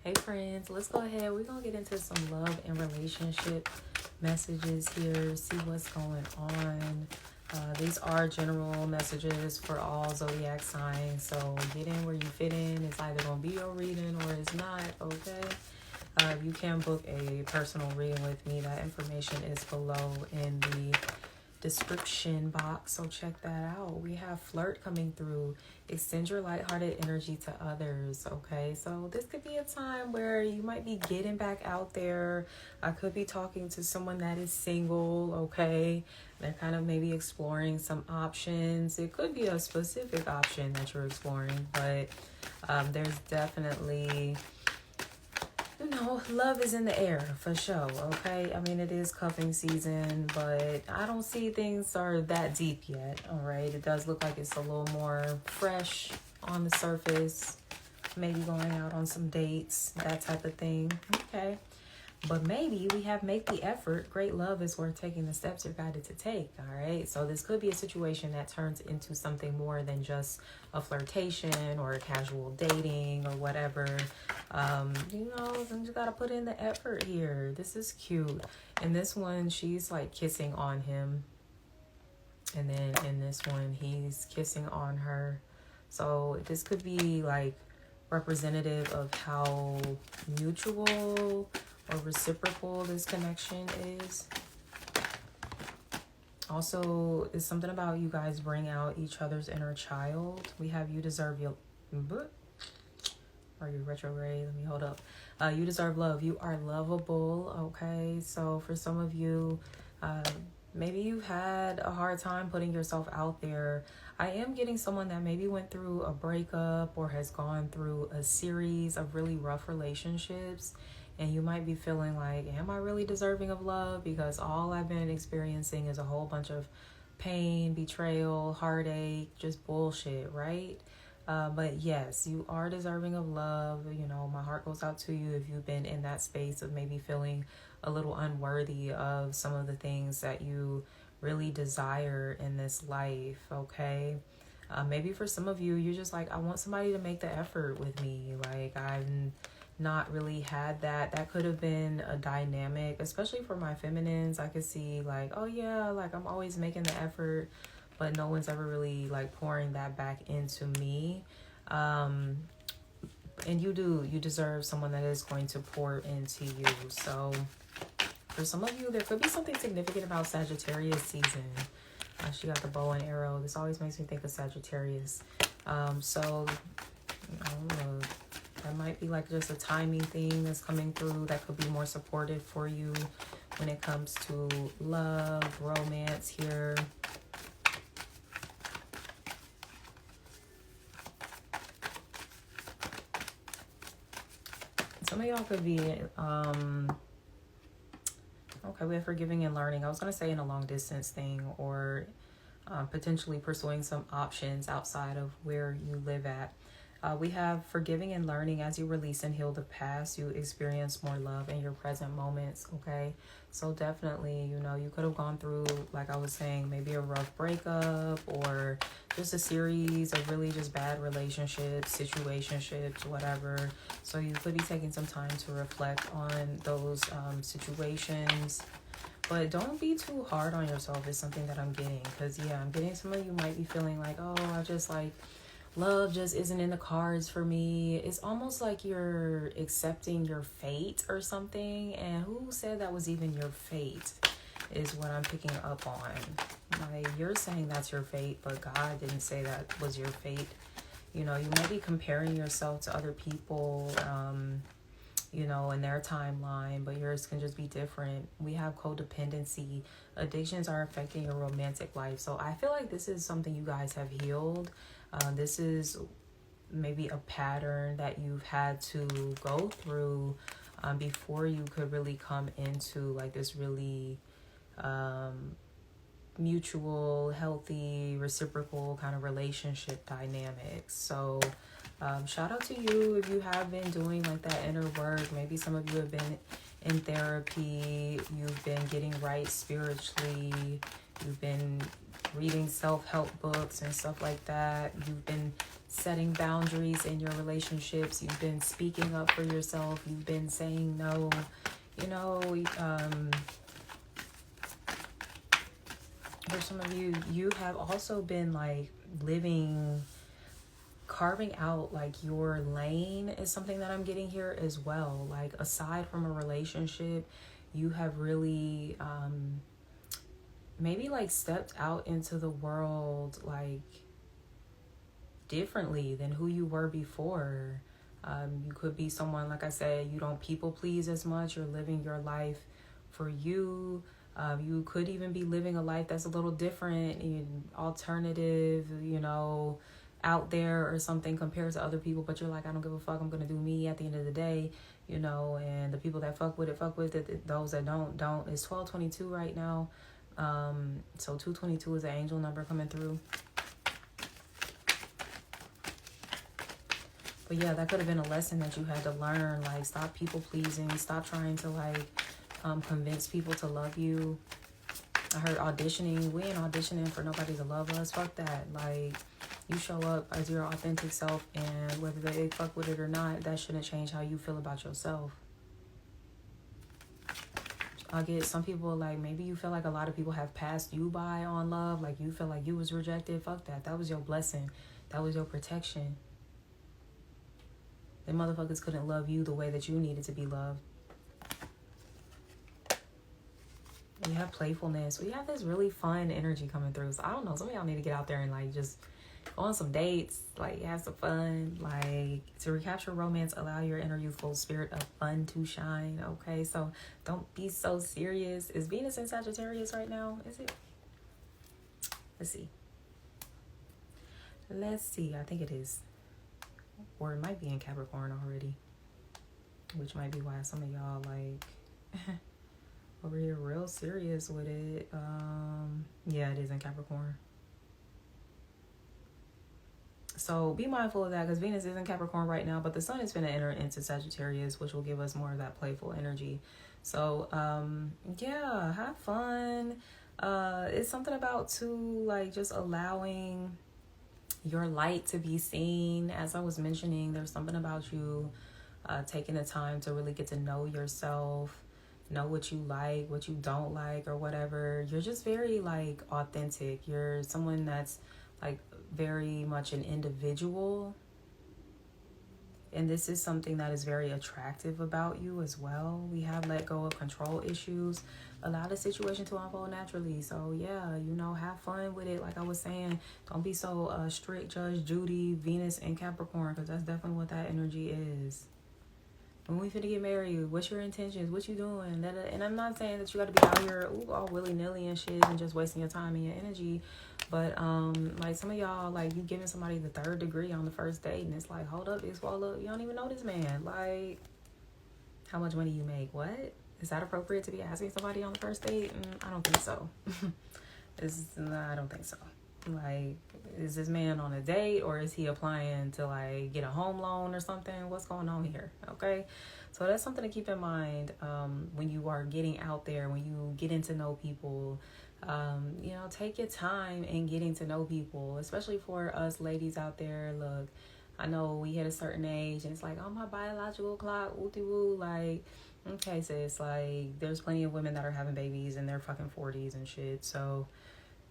Hey friends, let's go ahead. We're going to get into some love and relationship messages here, see what's going on. These are general messages for all zodiac signs, so get in where you fit in. It's either going to be your reading or it's not, okay? You can book a personal reading with me. That information is below in the description box, so check that out. We have flirt coming through. Extend your lighthearted energy to others, okay? So this could be a time where you might be getting back out there. I could be talking to someone that is single, okay? They're kind of maybe exploring some options. It could be a specific option that you're exploring, but there's definitely, love is in the air for sure, okay? I mean, it is cuffing season, but I don't see things are that deep yet, all right? It does look like it's a little more fresh on the surface, maybe going out on some dates, that type of thing, okay? But maybe we have make the effort. Great love is worth taking the steps you're guided to take, all right? So this could be a situation that turns into something more than just a flirtation or a casual dating or whatever. You just got to put in the effort here. This is cute. In this one, she's like kissing on him. And then in this one, he's kissing on her. So this could be like representative of how mutual or reciprocal this connection is. Also, it's something about you guys bring out each other's inner child. We have you deserve your... Are you retrograde? Let me hold up. You deserve love. You are lovable, okay? So for some of you, maybe you've had a hard time putting yourself out there. I am getting someone that maybe went through a breakup or has gone through a series of really rough relationships. And you might be feeling like, am I really deserving of love? Because all I've been experiencing is a whole bunch of pain, betrayal, heartache, just bullshit, right? But yes, you are deserving of love. My heart goes out to you if you've been in that space of maybe feeling a little unworthy of some of the things that you really desire in this life, okay? Maybe for some of you, you're just like, I want somebody to make the effort with me. Like, I'm not really had that. That could have been a dynamic, especially for my feminines. I could see like, oh yeah, like I'm always making the effort, but no one's ever really like pouring that back into me. And you deserve someone that is going to pour into you. So for some of you, there could be something significant about Sagittarius season. She got the bow and arrow. This always makes me think of Sagittarius. That might be like just a timing thing that's coming through that could be more supportive for you when it comes to love, romance here. Some of y'all could be, okay, we have forgiving and learning. I was going to say in a long distance thing or potentially pursuing some options outside of where you live at. We have forgiving and learning. As you release and heal the past, you experience more love in your present moments, okay? So definitely, you could have gone through, like I was saying, maybe a rough breakup or just a series of really just bad relationships, situationships, whatever. So you could be taking some time to reflect on those situations. But don't be too hard on yourself is something that I'm getting. Because, I'm getting some of you might be feeling like, oh, I just like... love just isn't in the cards for me. It's almost like you're accepting your fate or something. And who said that was even your fate is what I'm picking up on. Like, you're saying that's your fate, but God didn't say that was your fate. You may be comparing yourself to other people, in their timeline, but yours can just be different. We have codependency. Addictions are affecting your romantic life. So I feel like this is something you guys have healed. This is maybe a pattern that you've had to go through before you could really come into like this really mutual, healthy, reciprocal kind of relationship dynamics. So shout out to you if you have been doing like that inner work. Maybe some of you have been in therapy. You've been getting right spiritually. You've been reading self-help books and stuff like that. You've been setting boundaries in your relationships. You've been speaking up for yourself. You've been saying no. You know, for some of you, you have also been like carving out like your lane is something that I'm getting here as well. Like aside from a relationship, you have really maybe like stepped out into the world like differently than who you were before. You could be someone, like I said, you don't people please as much. You're living your life for you. You could even be living a life that's a little different and alternative, you know, out there or something compared to other people. But you're like, I don't give a fuck. I'm going to do me at the end of the day, you know, and the people that fuck with it. Those that don't. It's 12:22 right now. So 222 is an angel number coming through. But yeah, that could have been a lesson that you had to learn. Like, stop people pleasing. Stop trying to like convince people to love you. I heard auditioning. We ain't auditioning for nobody to love us. Fuck that. Like, you show up as your authentic self, and whether they fuck with it or not, that shouldn't change how you feel about yourself. I get some people, like, maybe you feel like a lot of people have passed you by on love. Like, you feel like you was rejected. Fuck that. That was your blessing. That was your protection. The motherfuckers couldn't love you the way that you needed to be loved. We have playfulness. We have this really fun energy coming through. So I don't know. Some of y'all need to get out there and like just go on some dates. Like have some fun. Like to recapture romance, allow your inner youthful spirit of fun to shine. Okay, so don't be so serious. Is Venus in Sagittarius right now? Is it? Let's see. I think it is. Or it might be in Capricorn already. Which might be why some of y'all like over here real serious with it. Yeah, it is in Capricorn. So be mindful of that because Venus is in Capricorn right now, but the sun is going to enter into Sagittarius, which will give us more of that playful energy. So yeah, have fun. It's something about too, like just allowing your light to be seen. As I was mentioning, there's something about you taking the time to really get to know yourself, know what you like, what you don't like, or whatever. You're just very like authentic. You're someone that's like very much an individual, and this is something that is very attractive about you as well. We have let go of control issues, allow the situation to unfold naturally. So yeah, you know, have fun with it. Like I was saying, don't be so strict. Judge Judy, Venus and Capricorn, because that's definitely what that energy is. When we finna get married, what's your intentions? What you doing? And I'm not saying that you got to be out here all willy-nilly and shit and just wasting your time and your energy. But like some of y'all, like you giving somebody the 3rd degree on the first date, and it's like, hold up, you don't even know this man. Like, how much money you make? What? Is that appropriate to be asking somebody on the first date? I don't think so. I don't think so. Like, is this man on a date or is he applying to like get a home loan or something? What's going on here? Okay, so that's something to keep in mind when you are getting out there, when you getting to know people. You know, take your time in getting to know people, especially for us ladies out there. Look, I know we hit a certain age and it's like, oh, my biological clock, woo-de-woo, like, okay, sis, like there's plenty of women that are having babies in their fucking 40s and shit. So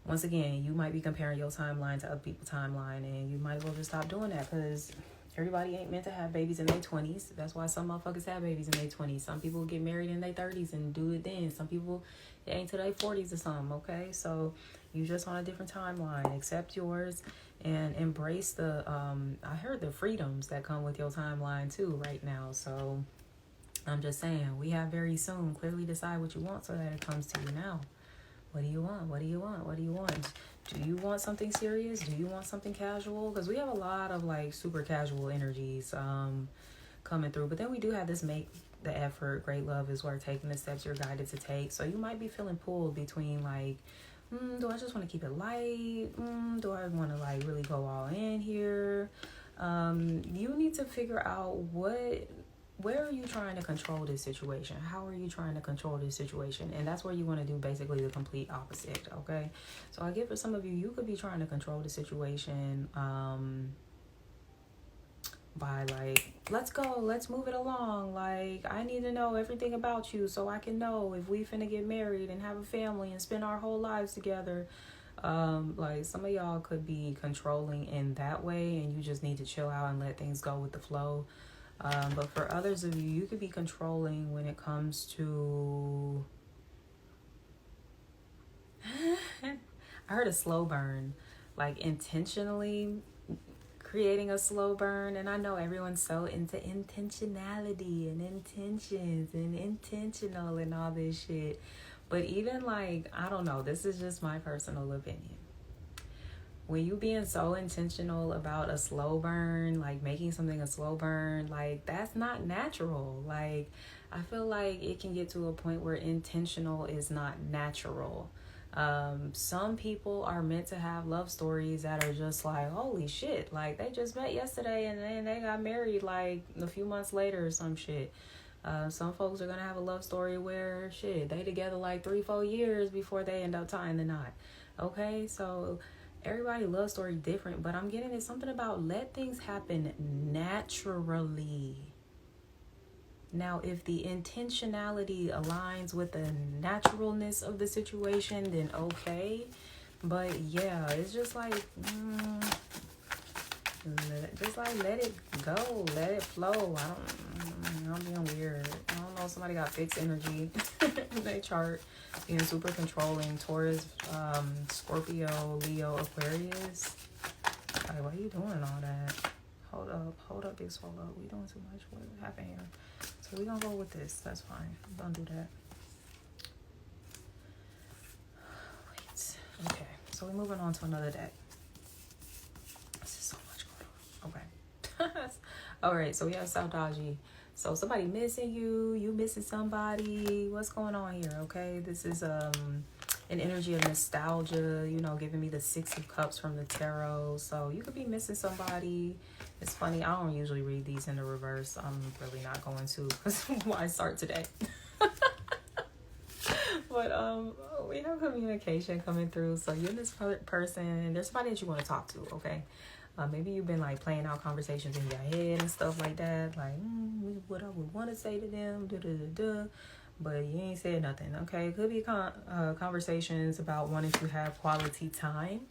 once again, you might be comparing your timeline to other people's timeline, and you might as well just stop doing that because everybody ain't meant to have babies in their 20s. That's why some motherfuckers have babies in their 20s. Some people get married in their 30s and do it then. Some people, it ain't to their 40s or something, okay? So you just on a different timeline. Accept yours and embrace the, I heard the freedoms that come with your timeline too right now. So I'm just saying, we have very soon. Clearly decide what you want so that it comes to you now. What do you want? What do you want? What do you want? Do you want something serious? Do you want something casual? Because we have a lot of like super casual energies coming through. But then we do have this make the effort. Great love is worth taking the steps you're guided to take. So you might be feeling pulled between like, do I just want to keep it light? Do I want to like really go all in here? You need to figure out what where are you trying to control this situation? How are you trying to control this situation? And that's where you want to do basically the complete opposite, okay? So I get for some of you, you could be trying to control the situation by like, let's go, let's move it along. Like, I need to know everything about you so I can know if we finna get married and have a family and spend our whole lives together. Like some of y'all could be controlling in that way, and you just need to chill out and let things go with the flow. But for others of you, you could be controlling when it comes to I heard a slow burn, like intentionally creating a slow burn. And I know everyone's so into intentionality and intentions and intentional and all this shit, but even like, I don't know, this is just my personal opinion. When you being so intentional about a slow burn, like making something a slow burn, like that's not natural. Like, I feel like it can get to a point where intentional is not natural. Some people are meant to have love stories that are just like, holy shit, like they just met yesterday and then they got married like a few months later or some shit. Some folks are gonna have a love story where shit, they together like 3-4 years before they end up tying the knot. Okay, so everybody love story different, but I'm getting it something about let things happen naturally. Now, if the intentionality aligns with the naturalness of the situation, then okay. But yeah, it's just like, let it go, let it flow. I'm being weird. I don't know. Somebody got fixed energy in their chart, being super controlling. Taurus, Scorpio, Leo, Aquarius. Like, why are you doing all that? Hold up, big swallow. We doing too much. What happened here? So we gonna go with this. That's fine. We're gonna do that. Wait. Okay. So we're moving on to another deck. This is so much going on. Okay. All right. So we have Saudaji. So somebody missing you. You missing somebody. What's going on here? Okay. This is an energy of nostalgia. You know, giving me the 6 of Cups from the tarot. So you could be missing somebody. It's funny, I don't usually read these in the reverse. I'm really not going to, because why start today? But we have communication coming through. So you're this person, there's somebody that you want to talk to, okay? Maybe you've been like playing out conversations in your head and stuff like that. Like, what I would want to say to them, but you ain't said nothing, okay? It could be conversations about wanting to have quality time.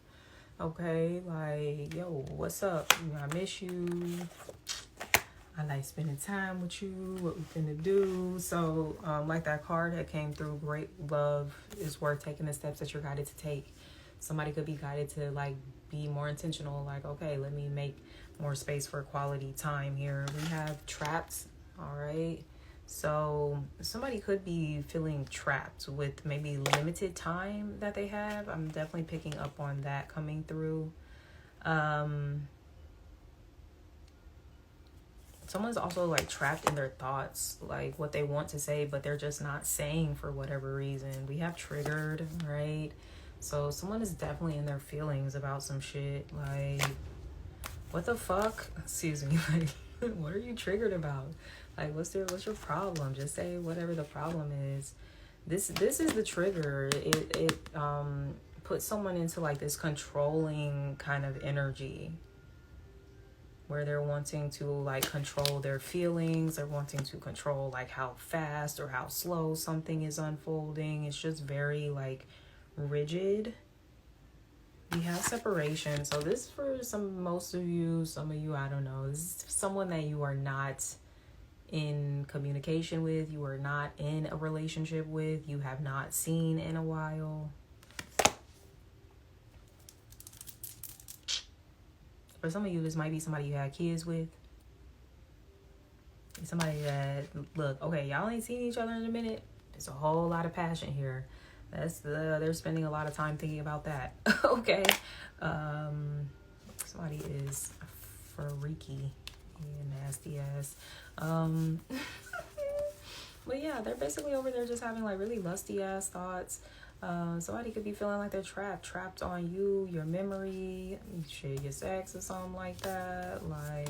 Okay, like, yo, what's up? I miss you. I like spending time with you. What we finna do? So, like that card that came through, great love is worth taking the steps that you're guided to take. Somebody could be guided to, like, be more intentional. Like, okay, let me make more space for quality time here. We have trapped, all right? So somebody could be feeling trapped with maybe limited time that they have. I'm definitely picking up on that coming through. Someone's also like trapped in their thoughts, like what they want to say, but they're just not saying for whatever reason. We have triggered, right? So someone is definitely in their feelings about some shit. Like, what the fuck? Excuse me. Like, what are you triggered about? Like, what's your problem? Just say whatever the problem is. This is the trigger. It puts someone into like this controlling kind of energy where they're wanting to like control their feelings. They're wanting to control like how fast or how slow something is unfolding. It's just very like rigid. We have separation. So this for most of you, some of you, I don't know. This is someone that you are not in communication with, you are not in a relationship with, you have not seen in a while. For some of you, this might be somebody you had kids with. Somebody that, look, okay, y'all ain't seen each other in a minute. There's a whole lot of passion here. They're spending a lot of time thinking about that. Okay. Somebody is freaky. Yeah, nasty ass. But yeah, they're basically over there just having like really lusty ass thoughts. Somebody could be feeling like they're trapped on you, your memory, shit, your sex or something like that. Like,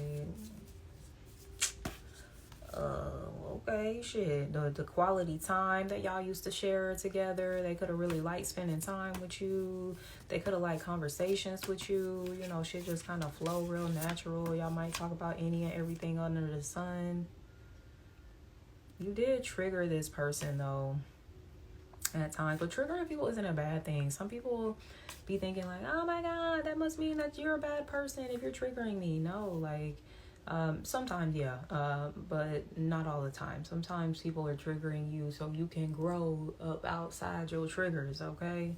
Okay, shit. The quality time that y'all used to share together, they could have really liked spending time with you. They could have liked conversations with you. You know, shit just kind of flow real natural. Y'all might talk about any and everything under the sun. You did trigger this person, though, at times. But triggering people isn't a bad thing. Some people be thinking like, oh my God, that must mean that you're a bad person if you're triggering me. No, like, sometimes, yeah, but not all the time. Sometimes people are triggering you so you can grow up outside your triggers, okay?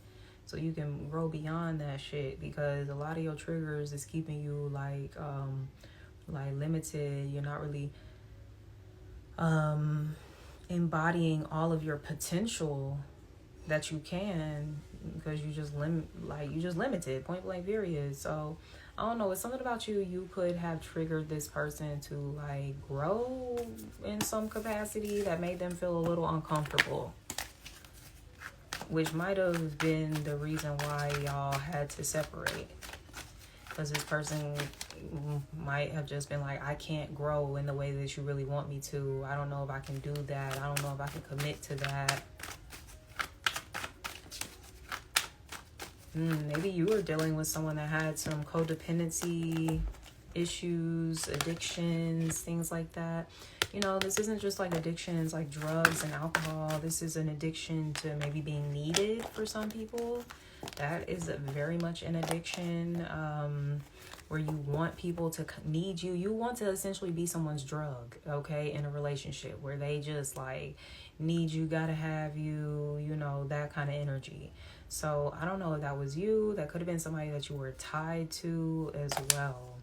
So you can grow beyond that shit, because a lot of your triggers is keeping you like limited. You're not really embodying all of your potential that you can, because you just limited, point blank period. So I don't know, it's something about you. You could have triggered this person to like grow in some capacity that made them feel a little uncomfortable, which might have been the reason why y'all had to separate. Because this person might have just been like, I can't grow in the way that you really want me to. I don't know if I can do that. I don't know if I can commit to that. Maybe you were dealing with someone that had some codependency issues, addictions, things like that. You know, this isn't just like addictions like drugs and alcohol. This is an addiction to maybe being needed for some people. That is very much an addiction, where you want people to need you. You want to essentially be someone's drug, okay, in a relationship where they just like need you, gotta have you, you know, that kind of energy. So I don't know if that was you. That could have been somebody that you were tied to as well.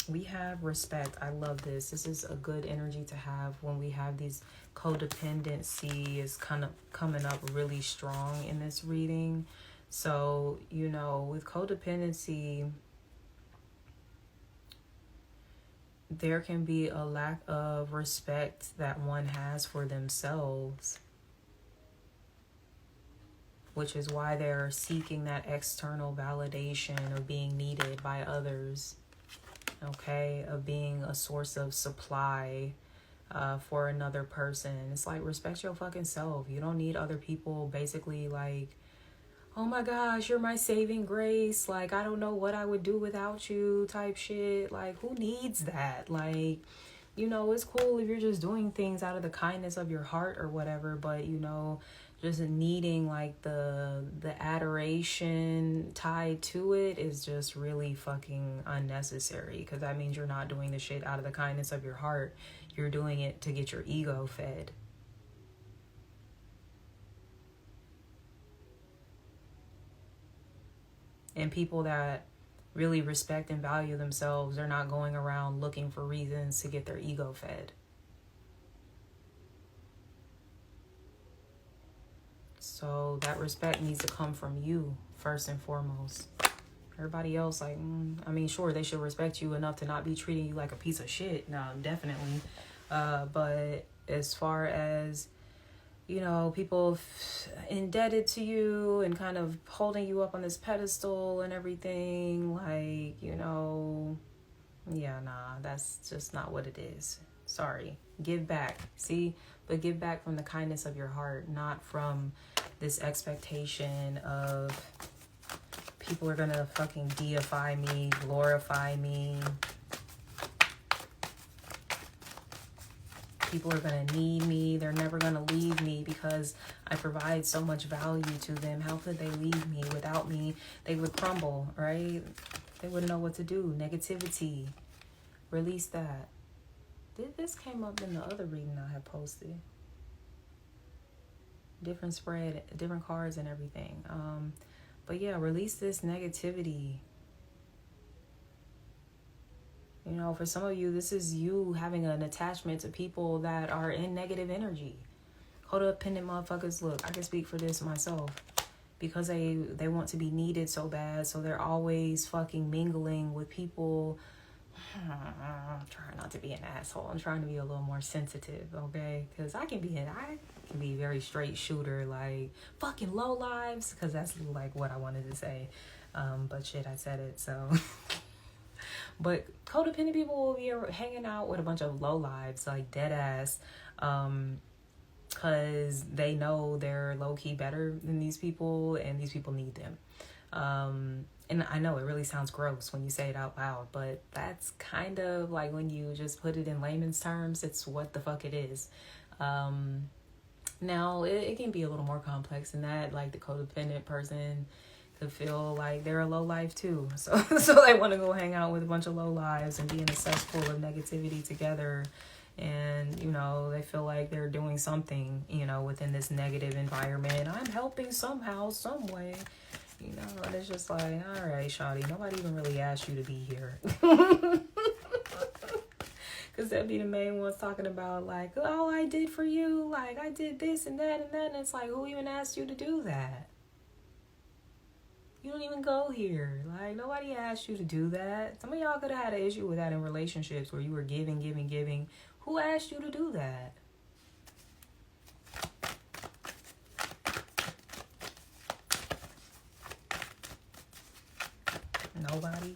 We have respect. I love this. This is a good energy to have when we have these codependency is kind of coming up really strong in this reading. So, you know, with codependency, there can be a lack of respect that one has for themselves, which is why they're seeking that external validation of being needed by others, okay, of being a source of supply for another person. It's like, respect your fucking self. You don't need other people basically like, oh my gosh, you're my saving grace, like I don't know what I would do without you type shit. Like, who needs that? Like, you know, it's cool if you're just doing things out of the kindness of your heart or whatever, but you know, just needing like the adoration tied to it is just really fucking unnecessary, because that means you're not doing the shit out of the kindness of your heart. You're doing it to get your ego fed. And people that really respect and value themselves are not going around looking for reasons to get their ego fed. So that respect needs to come from you first and foremost. Everybody else, like, I mean, sure, they should respect you enough to not be treating you like a piece of shit. No, definitely. But as far as, you know, people indebted to you and kind of holding you up on this pedestal and everything, like, you know, yeah, nah, that's just not what it is. Sorry. Give back. See? But give back from the kindness of your heart, not from this expectation of people are gonna fucking deify me, glorify me. People are gonna need me. They're never gonna leave me because I provide so much value to them. How could they leave me? Without me, they would crumble, right? They wouldn't know what to do. Negativity. Release that. This came up in the other reading I had posted. Different spread, different cards and everything. But yeah, release this negativity. You know, for some of you, this is you having an attachment to people that are in negative energy. Codependent motherfuckers, look, I can speak for this myself. Because they want to be needed so bad, so they're always fucking mingling with people. I'm trying not to be an asshole. I'm trying to be a little more sensitive, okay? Because I can be very straight shooter, like fucking low lives, because that's like what I wanted to say. But shit, I said it, so. But codependent people will be hanging out with a bunch of lowlives, like dead ass, because they know they're low-key better than these people, and these people need them. And I know it really sounds gross when you say it out loud, but that's kind of like, when you just put it in layman's terms, it's what the fuck it is. Now, it can be a little more complex than that. Like, the codependent person could feel like they're a low life too. So they want to go hang out with a bunch of low lives and be in a cesspool of negativity together. And, you know, they feel like they're doing something, you know, within this negative environment. I'm helping somehow, some way. You know, and it's just like, all right, shawty, nobody even really asked you to be here. Because that'd be the main ones talking about, like, oh, I did for you. Like, I did this and that and that. And it's like, who even asked you to do that? You don't even go here. Like, nobody asked you to do that. Some of y'all could have had an issue with that in relationships where you were giving. Who asked you to do that? Nobody.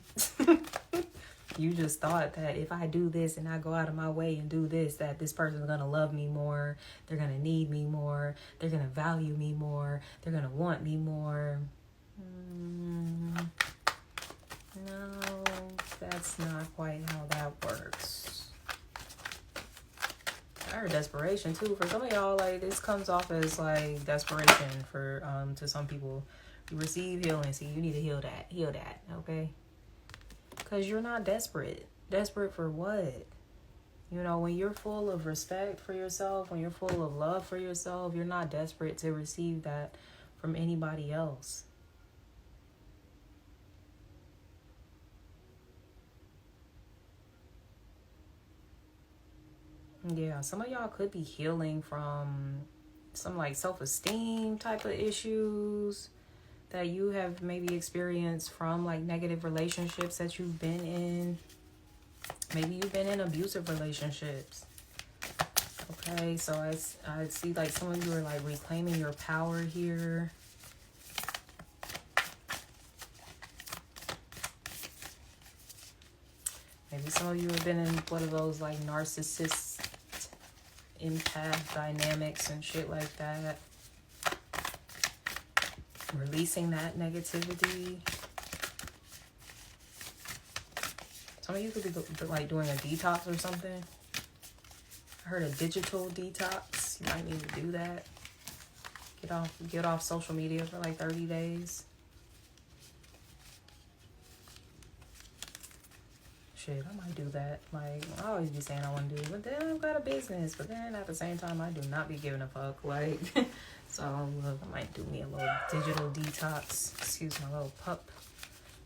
You just thought that if I do this and I go out of my way and do this, that this person's going to love me more. They're going to need me more. They're going to value me more. They're going to want me more. No, that's not quite how that works. I heard desperation too. For some of y'all, like, this comes off as like desperation for to some people. You receive healing, so you need to heal that, okay? Because you're not desperate. Desperate for what? You know, when you're full of respect for yourself, when you're full of love for yourself, you're not desperate to receive that from anybody else. Yeah, some of y'all could be healing from some like self-esteem type of issues that you have maybe experienced from like negative relationships that you've been in. Maybe you've been in abusive relationships. Okay, so I see like some of you are like reclaiming your power here. Maybe some of you have been in one of those like narcissist empath dynamics and shit like that. Releasing that negativity. Some of you could be like doing a detox or something. I heard a digital detox. You might need to do that. Get off social media for like 30 days. Shit, I might do that. Like, I always be saying I want to do it, but then I've got a business. But then at the same time, I do not be giving a fuck. Like, so look, I might do me a little digital detox. Excuse my little pup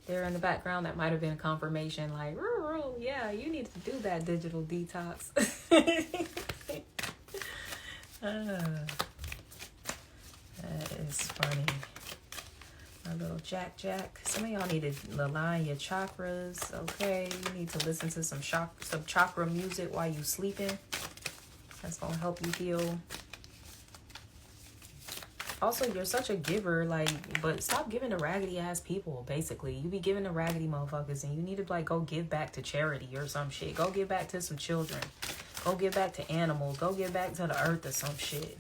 there in the background. That might have been a confirmation. Like, yeah, you need to do that digital detox. That is funny. A little Jack. Some of y'all need to align your chakras, okay? You need to listen to some chakra music while you sleeping. That's gonna help you heal. Also, you're such a giver, like, but stop giving to raggedy ass people, basically. You be giving to raggedy motherfuckers, and you need to like go give back to charity or some shit. Go give back to some children. Go give back to animals. Go give back to the earth or some shit.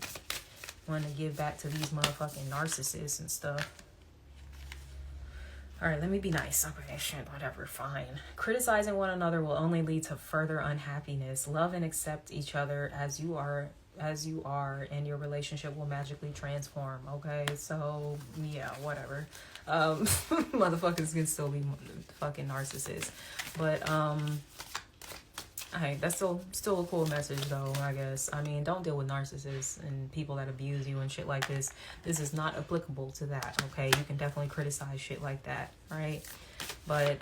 Want to give back to these motherfucking narcissists and stuff. All right, let me be nice. Okay, shit, whatever, fine. Criticizing one another will only lead to further unhappiness. Love and accept each other as you are, and your relationship will magically transform, okay? So, yeah, whatever. Motherfuckers can still be fucking narcissists. But, hey, that's still a cool message, though, I guess. I mean, don't deal with narcissists and people that abuse you and shit like this. This is not applicable to that, okay? You can definitely criticize shit like that, right? But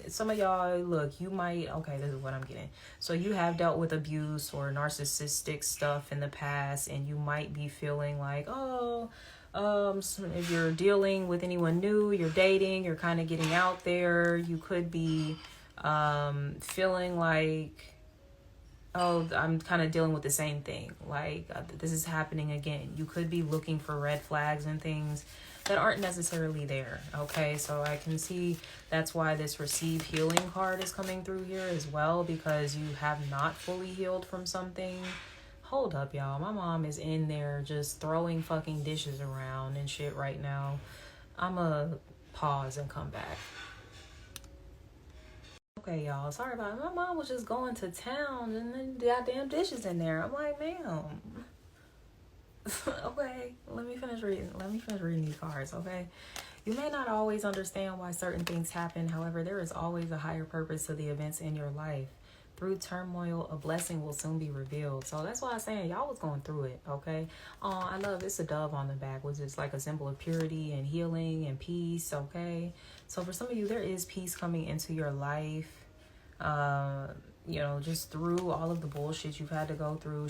some of y'all, look, you might, okay, this is what I'm getting. So you have dealt with abuse or narcissistic stuff in the past, and you might be feeling like, so if you're dealing with anyone new, you're dating, you're kind of getting out there, you could be feeling like oh, I'm kind of dealing with the same thing. Like, this is happening again. You could be looking for red flags and things that aren't necessarily there. Okay, so I can see that's why this receive healing card is coming through here as well, because you have not fully healed from something. Hold up, y'all. My mom is in there just throwing fucking dishes around and shit right now. I'ma pause and come back. Okay, y'all. Sorry about it. My mom was just going to town and then goddamn dishes in there. I'm like, ma'am. Okay, let me finish reading these cards, okay? You may not always understand why certain things happen. However, there is always a higher purpose to the events in your life. Through turmoil, a blessing will soon be revealed. So that's why I'm saying y'all was going through it, okay? Oh, I love it's a dove on the back, which is like a symbol of purity and healing and peace, okay? So for some of you, there is peace coming into your life. You know, just through all of the bullshit you've had to go through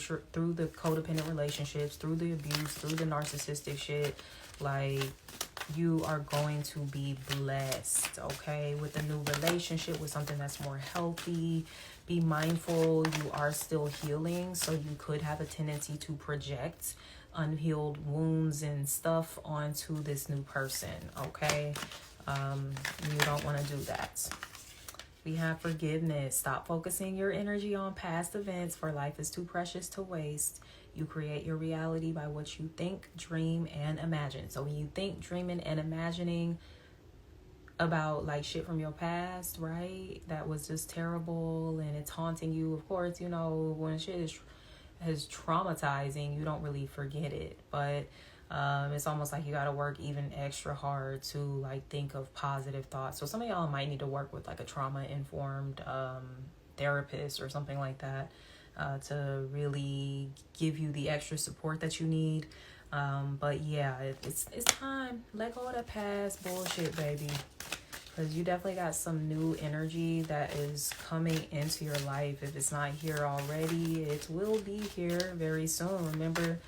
the codependent relationships, through the abuse, through the narcissistic shit. Like, you are going to be blessed, okay, with a new relationship, with something that's more healthy. Be mindful, you are still healing, so you could have a tendency to project unhealed wounds and stuff onto this new person, okay? You don't want to do that. We have forgiveness. Stop focusing your energy on past events, for life is too precious to waste. You create your reality by what you think, dream, and imagine. So when you think, dreaming, and imagining about like shit from your past, right, that was just terrible and it's haunting you, of course, you know, when shit is traumatizing, you don't really forget it. But it's almost like you got to work even extra hard to like think of positive thoughts. So some of y'all might need to work with like a trauma-informed therapist or something like that to really give you the extra support that you need. But yeah, it's time. Let go of that past bullshit, baby. Because you definitely got some new energy that is coming into your life. If it's not here already, it will be here very soon. Remember,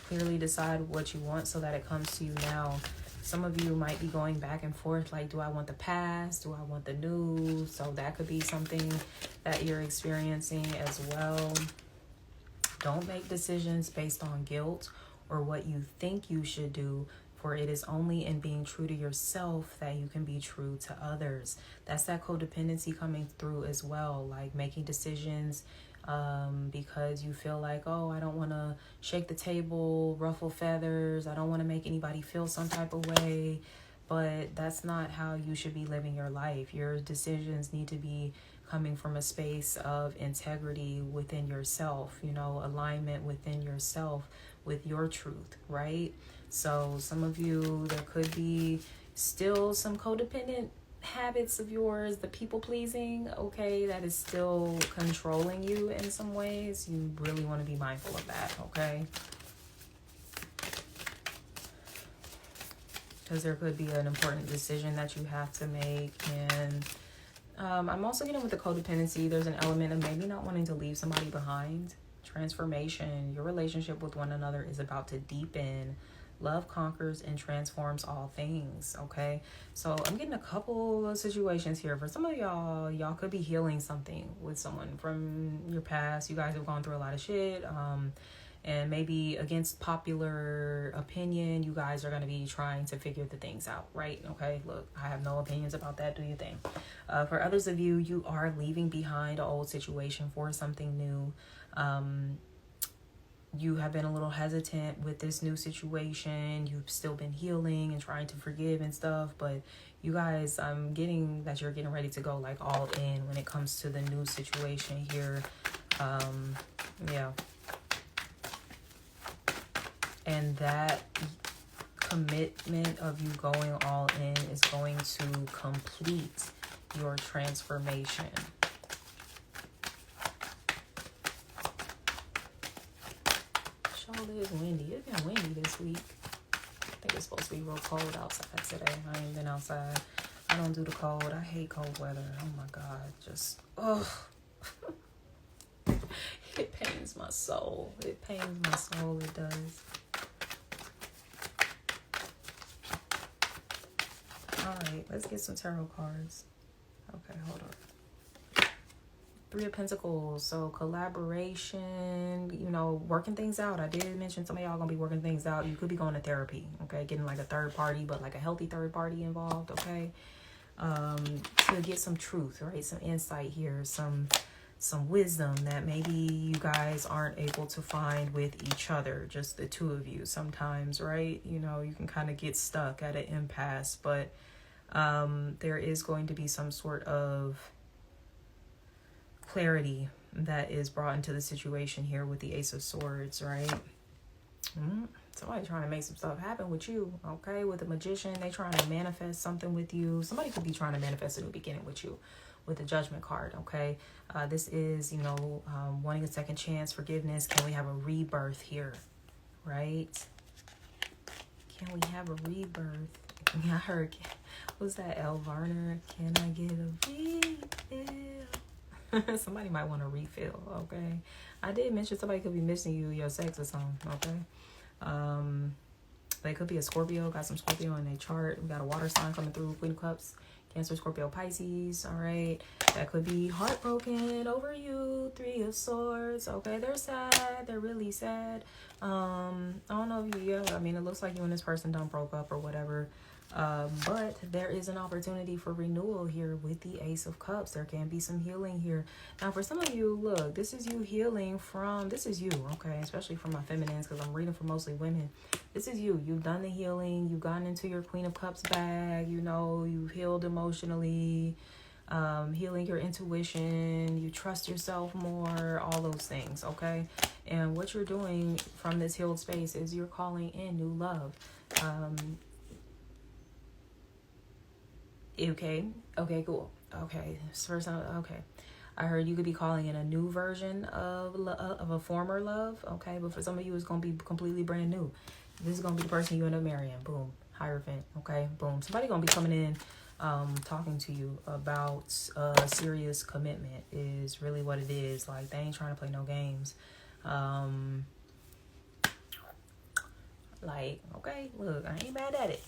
clearly decide what you want so that it comes to you now. Some of you might be going back and forth, like, do I want the past? Do I want the new? So that could be something that you're experiencing as well. Don't make decisions based on guilt or what you think you should do, for it is only in being true to yourself that you can be true to others. That's that codependency coming through as well, like making decisions because you feel like, oh, I don't want to shake the table, ruffle feathers, I don't want to make anybody feel some type of way. But that's not how you should be living your life. Your decisions need to be coming from a space of integrity within yourself, you know, alignment within yourself with your truth, right? So some of you, there could be still some codependent habits of yours, the people pleasing, okay, that is still controlling you in some ways. You really want to be mindful of that, okay? Because there could be an important decision that you have to make. And I'm also getting with the codependency, there's an element of maybe not wanting to leave somebody behind. Transformation, your relationship with one another is about to deepen. Love conquers and transforms all things, okay? So I'm getting a couple of situations here. For some of y'all could be healing something with someone from your past. You guys have gone through a lot of shit. And maybe against popular opinion, you guys are going to be trying to figure the things out, right? Okay, look, I have no opinions about that. Do your thing. For others of you, you are leaving behind an old situation for something new. You have been a little hesitant with this new situation. You've still been healing and trying to forgive and stuff. But you guys, I'm getting that you're getting ready to go like all in when it comes to the new situation here. Yeah. And that commitment of you going all in is going to complete your transformation. Charlotte is windy. It's been windy this week. I think it's supposed to be real cold outside today. I ain't been outside. I don't do the cold. I hate cold weather. Oh my God. Just, ugh. It pains my soul. It pains my soul. It does. All right, let's get some tarot cards. Okay, hold on. Three of Pentacles, so collaboration, you know, working things out. I did mention some of y'all gonna be working things out. You could be going to therapy, okay? Getting like a third party, but like a healthy third party involved, okay? To get some truth, right? Some insight here, some wisdom that maybe you guys aren't able to find with each other, just the two of you sometimes, right? You know, you can kind of get stuck at an impasse, but there is going to be some sort of clarity that is brought into the situation here with the Ace of Swords, right? Somebody trying to make some stuff happen with you, okay? With the Magician, they trying to manifest something with you. Somebody could be trying to manifest a new beginning with you with the Judgment card, okay? This is, you know, wanting a second chance, forgiveness. Can we have a rebirth here, right? Can we have a rebirth? I heard, what's that, El Varner? Can I get a refill? Somebody might want a refill, okay? I did mention somebody could be missing you, your sex or something, okay? They could be a Scorpio, got some Scorpio in their chart. We got a water sign coming through, Queen of Cups, Cancer, Scorpio, Pisces, all right? That could be heartbroken over you, Three of Swords, okay? They're sad, they're really sad. I don't know if you, I mean, it looks like you and this person done broke up or whatever. But there is an opportunity for renewal here with the Ace of Cups. There can be some healing here. Now, for some of you, look, this is you healing from, this is you, okay? Especially for my feminines, because I'm reading for mostly women. This is you. You've done the healing. You've gotten into your Queen of Cups bag. You know, you've healed emotionally, healing your intuition. You trust yourself more, all those things, okay? And what you're doing from this healed space is you're calling in new love. Okay, cool. Okay, first, okay. I heard you could be calling in a new version of a former love, okay? But for some of you, it's going to be completely brand new. This is going to be the person you end up marrying. Boom. Hierophant, okay? Boom. Somebody going to be coming in, talking to you about serious commitment is really what it is. Like, they ain't trying to play no games. Like, okay, look, I ain't mad at it.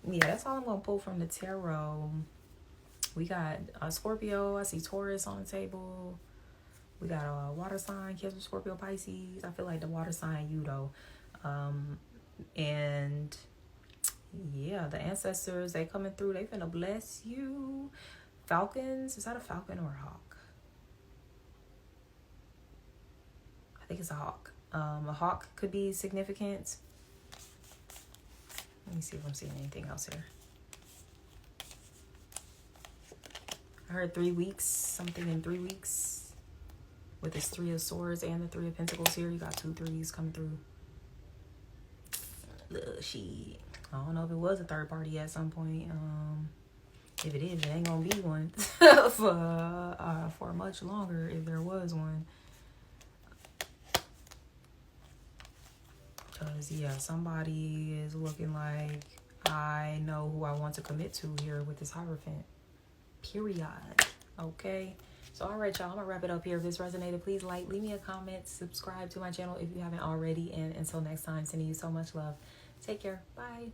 Yeah, that's all I'm gonna pull from the tarot. We got a Scorpio. I see Taurus on the table. We got a water sign, Cancer, Scorpio, Pisces. I feel like the water sign, you though. And yeah, the ancestors, they coming through. They finna bless you. Falcons. Is that a falcon or a hawk? I think it's a hawk. A hawk could be significant. Let me see if I'm seeing anything else here. I heard 3 weeks, something in 3 weeks. With this Three of Swords and the Three of Pentacles here. You got 2 threes coming through. Shit. I don't know if it was a third party at some point. If it is, it ain't gonna be one for much longer if there was one. Because, yeah, somebody is looking like I know who I want to commit to here with this Hierophant. Period. Okay? So, all right, y'all. I'm going to wrap it up here. If this resonated, please like, leave me a comment, subscribe to my channel if you haven't already. And until next time, sending you so much love. Take care. Bye.